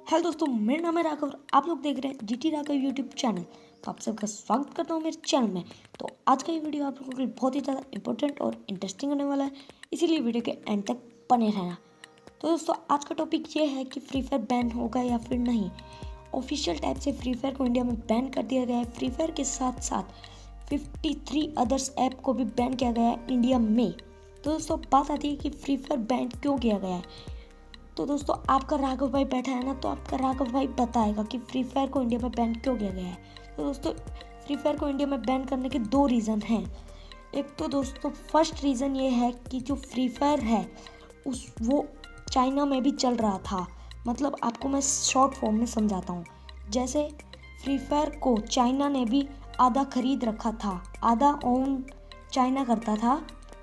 Hello दोस्तों, मेरा नाम है राघव। आप लोग देख रहे हैं जीटी राघव यूट्यूब चैनल। तो आप सबका स्वागत करता हूँ मेरे चैनल में। तो आज का ये वीडियो आप लोगों के लिए बहुत ही ज़्यादा इंपॉर्टेंट और इंटरेस्टिंग होने वाला है, इसीलिए वीडियो के एंड तक बने रहना। तो दोस्तों, आज का टॉपिक ये है कि फ्री फायर बैन होगा या फिर नहीं। ऑफिशियल टाइप से फ्री फायर को इंडिया में बैन कर दिया गया है। फ्री फायर के साथ साथ 53 अदर्स ऐप को भी बैन किया गया है इंडिया में। तो दोस्तों, बात आती है कि फ्री फायर बैन क्यों किया गया है। तो दोस्तों, आपका राघव भाई बैठा है ना, तो आपका राघव भाई बताएगा कि फ्री फायर को इंडिया में बैन क्यों किया गया है। तो दोस्तों, फ्री फायर को इंडिया में बैन करने के दो रीज़न हैं। एक तो दोस्तों फर्स्ट रीज़न ये है कि जो फ्री फायर है वो चाइना में भी चल रहा था। मतलब आपको मैं शॉर्ट फॉर्म में समझाता हूँ। जैसे फ्री फायर को चाइना ने भी आधा खरीद रखा था, आधा ओन चाइना करता था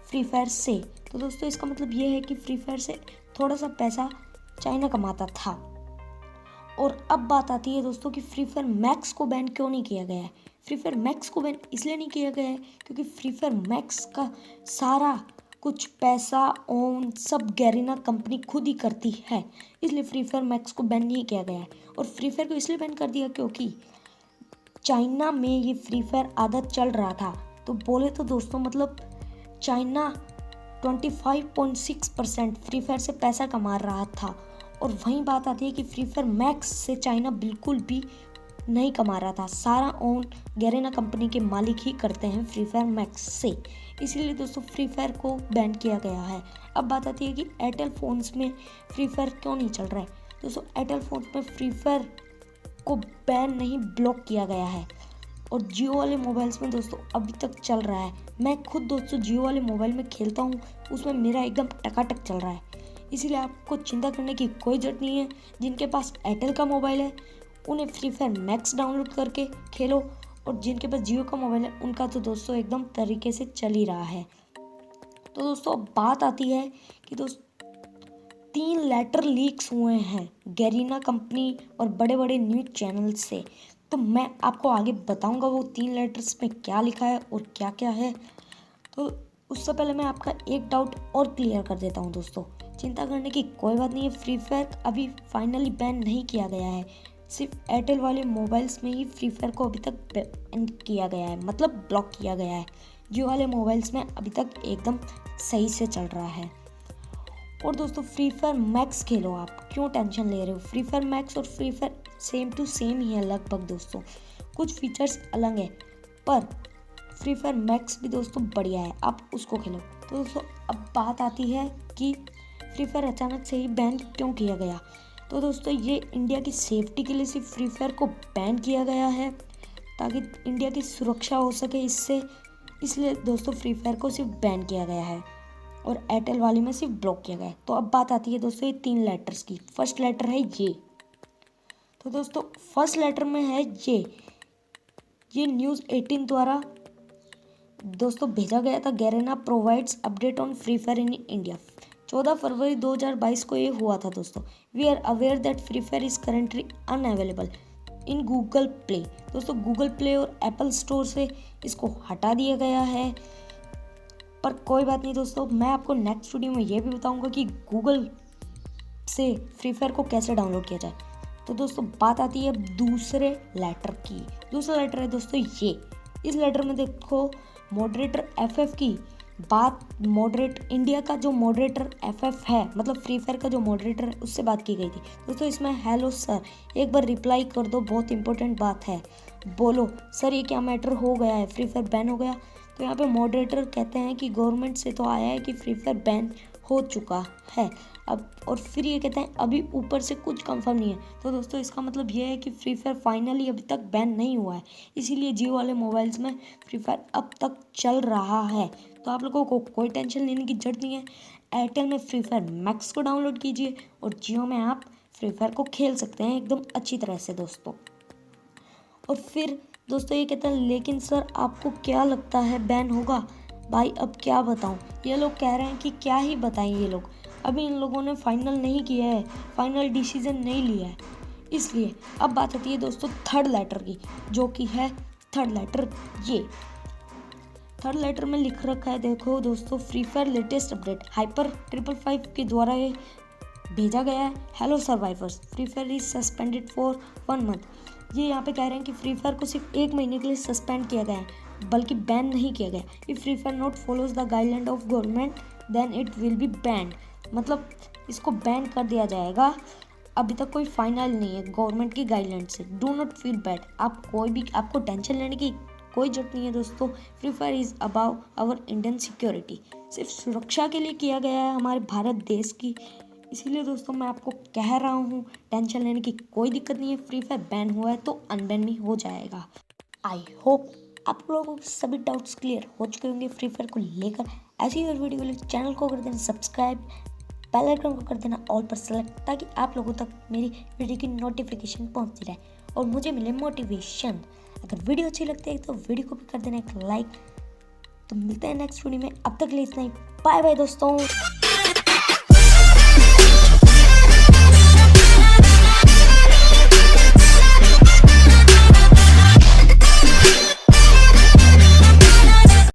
फ्री फायर से। तो दोस्तों, इसका मतलब ये है कि फ्री फायर से थोड़ा सा पैसा चाइना कमाता था। और अब बात आती है दोस्तों कि फ्री फायर मैक्स को बैन क्यों नहीं किया गया है। फ्री फायर मैक्स को बैन इसलिए नहीं किया गया है क्योंकि फ्री फायर मैक्स का सारा कुछ पैसा ओन सब गैरीना कंपनी खुद ही करती है, इसलिए फ्री फायर मैक्स को बैन नहीं किया गया है। और फ्री फायर को इसलिए बैन कर दिया क्योंकि चाइना में ये फ्री फायर आधा चल रहा था। तो बोले तो दोस्तों, मतलब चाइना 25.6% फ्री फायर से पैसा कमा रहा था। और वहीं बात आती है कि फ्री फायर मैक्स से चाइना बिल्कुल भी नहीं कमा रहा था। सारा ओन गैरीना कंपनी के मालिक ही करते हैं फ्री फायर मैक्स से। इसीलिए दोस्तों फ्री फायर को बैन किया गया है। अब बात आती है कि एयरटेल फोन्स में फ्री फायर क्यों नहीं चल रहा है। दोस्तों, एयरटेल फोन्स में फ्री फायर को बैन नहीं, ब्लॉक किया गया है। और जियो वाले मोबाइल्स में दोस्तों अभी तक चल रहा है। मैं खुद दोस्तों जियो वाले मोबाइल में खेलता हूँ, उसमें मेरा एकदम टकाटक चल रहा है। इसीलिए आपको चिंता करने की कोई ज़रूरत नहीं है। जिनके पास एयरटेल का मोबाइल है उन्हें फ्री फायर मैक्स डाउनलोड करके खेलो, और जिनके पास जियो का मोबाइल है उनका तो दोस्तों एकदम तरीके से चल ही रहा है। तो दोस्तों, अब बात आती है कि दोस्तों 3 लेटर लीक्स हुए हैं गैरीना कंपनी और बड़े बड़े न्यूज़ चैनल से। तो मैं आपको आगे बताऊंगा वो 3 लेटर्स में क्या लिखा है और क्या क्या है। तो उससे पहले मैं आपका एक डाउट और क्लियर कर देता हूं दोस्तों। चिंता करने की कोई बात नहीं है। फ्री फायर अभी फाइनली बैन नहीं किया गया है। सिर्फ एयरटेल वाले मोबाइल्स में ही फ्री फायर को अभी तक बैन किया गया है, मतलब ब्लॉक किया गया है। जियो वाले मोबाइल्स में अभी तक एकदम सही से चल रहा है। और दोस्तों, फ्री फायर मैक्स खेलो, आप क्यों टेंशन ले रहे हो। फ्री फायर मैक्स और Free Fire same to same ही है लगभग दोस्तों। कुछ फीचर्स अलग है, पर फ्री फायर मैक्स भी दोस्तों बढ़िया है, आप उसको खेलो। तो दोस्तों, अब बात आती है कि फ्री फायर अचानक से ही बैन क्यों किया गया। तो दोस्तों, ये इंडिया की सेफ्टी के लिए सिर्फ फ्री फायर को बैन किया गया है, ताकि इंडिया की सुरक्षा हो सके इससे। इसलिए दोस्तों फ्री फायर को सिर्फ बैन किया गया है और एयरटेल वाली में सिर्फ ब्लॉक किया गया है। तो अब बात आती है दोस्तों ये 3 लेटर्स की। फर्स्ट लेटर है ये। तो दोस्तों फर्स्ट लेटर में है ये न्यूज़ 18 द्वारा दोस्तों भेजा गया था। Garena provides update on free fire in India. 14 फरवरी 2022 को ये हुआ था दोस्तों। We are aware that free fire is currently unavailable in Google Play. दोस्तों, गूगल प्ले और एप्पल स्टोर से इसको हटा दिया गया है। पर कोई बात नहीं दोस्तों, मैं आपको नेक्स्ट वीडियो में ये भी बताऊंगा कि गूगल से फ्री फायर को कैसे डाउनलोड किया जाए। तो दोस्तों, बात आती है दूसरे लेटर की। दूसरा लेटर है दोस्तों ये। इस लेटर में देखो मॉडरेटर एफएफ की बात, मॉडरेट इंडिया का जो मॉडरेटर एफएफ है, मतलब फ्री फायर का जो मॉडरेटर है, उससे बात की गई थी दोस्तों। इसमें हेलो सर, एक बार रिप्लाई कर दो, बहुत इंपॉर्टेंट बात है। बोलो सर, ये क्या मैटर हो गया है, फ्री फायर बैन हो गया। तो यहाँ पे मॉडरेटर कहते हैं कि गवर्नमेंट से तो आया है कि फ्री फायर बैन हो चुका है अब, और फिर ये कहते हैं अभी ऊपर से कुछ कंफर्म नहीं है। तो दोस्तों, इसका मतलब ये है कि फ्री फायर फाइनली अभी तक बैन नहीं हुआ है, इसीलिए जियो वाले मोबाइल्स में फ्री फायर अब तक चल रहा है। तो आप लोगों को कोई टेंशन लेने की जरूरत नहीं है। एयरटेल में फ्री फायर मैक्स को डाउनलोड कीजिए और जियो में आप फ्री फायर को खेल सकते हैं एकदम अच्छी तरह से दोस्तों। और फिर दोस्तों ये कहते हैं लेकिन सर आपको क्या लगता है बैन होगा। भाई अब क्या बताऊं, ये लोग कह रहे हैं कि क्या ही बताएं। ये लोग अभी इन लोगों ने फाइनल नहीं किया है, फाइनल डिसीजन नहीं लिया है। इसलिए अब बात आती है दोस्तों थर्ड लेटर की, जो कि है थर्ड लेटर ये। थर्ड लेटर में लिख रखा है, देखो दोस्तों, free fire latest update hyper 555 के द्वारा ये भेजा गया है, hello survivors, free fire is suspended for 1 month. ये यहाँ पे कह रहे हैं कि फ्री फायर को सिर्फ 1 महीने के लिए सस्पेंड किया गया है, बल्कि बैन नहीं किया गया। If free fire not follows the guideline of government then it will be banned. मतलब इसको बैन कर दिया जाएगा। अभी तक कोई फाइनल नहीं है गवर्नमेंट की गाइडलाइन से। Do not feel bad. आपको टेंशन लेने की कोई जरूरत नहीं है दोस्तों। Free fire is about our Indian security. सिर्फ सुरक्षा के लिए किया गया है हमारे भारत देश की। इसीलिए दोस्तों मैं आपको कह रहा हूँ, टेंशन लेने की कोई दिक्कत नहीं है। फ्री फायर बैन हुआ है तो अनबैन भी हो जाएगा। आई होप आप लोगों के सभी डाउट्स क्लियर हो चुके होंगे फ्री फायर को लेकर। ऐसी ही और वीडियो के लिए चैनल को कर देना सब्सक्राइब, बेल आइकन को कर देना ऑल पर सेलेक्ट, ताकि आप लोगों तक मेरी वीडियो की नोटिफिकेशन पहुंचती रहे और मुझे मिले मोटिवेशन। अगर वीडियो अच्छी लगती है तो वीडियो को भी कर देना एक लाइक। तो मिलते हैं नेक्स्ट वीडियो में, अब तक के लिए इतना ही। बाय बाय दोस्तों।